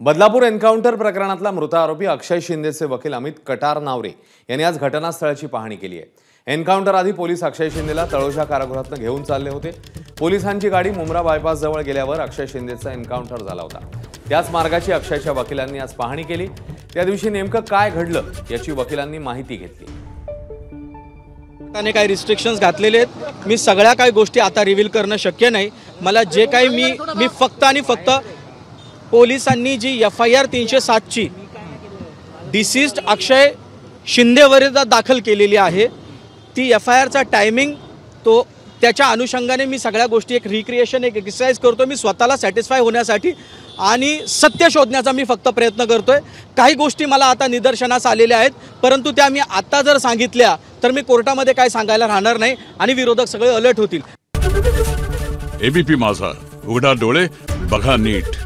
Badlapur encounter प्रकरणातला मृत आरोपी अक्षय शिंदेचे वकील अमित कटारनावरे यांनी आज घटनास्थळाची पाहणी केली आहे। एन्काउंटर आधी पोलीस अक्षय शिंदेला तळोजा कारागृहातून घेऊन चालले होते। पोलिसांची गाडी मुंब्रा बायपास जवळ गेल्यावर अक्षय शिंदेचा एन्काउंटर झाला होता। त्याच मार्गाची अक्षयच्या वकिलांनी आज पाहणी केली। त्या दिवशी नेमकं काय घडलं याची वकिलांनी माहिती घेतली। त्याने काही रिस्ट्रिक्शन्स घातलेले आहेत। मी सगळ्या काही गोष्टी आता रिव्हील करणं शक्य नाही। मला जे काही मी फक्त आणि फक्त पोलिसांनी जी FIR 307 ची डिसीज्ड अक्षय शिंदे विरुद्ध दाखल केलेली आहे ती FIR चा टायमिंग तो त्याच्या अनुषंगाने मी सगळ्या गोष्टी एक रिक्रिएशन एक एक्सरसाइज करतो। मी स्वतःला सॅटिस्फाय होण्यासाठी आणि सत्य शोधण्याचा मी फक्त प्रयत्न करतोय। काही गोष्टी मला आता निदर्शनास आलेल्या आहेत, परंतु त्या मी आता जर सांगितल्या तर मी कोर्टामध्ये काय सांगायला राहणार नाही आणि विरोधक सगळे अलर्ट होतील। ABP माझा, उघडा डोळे बघा नीट।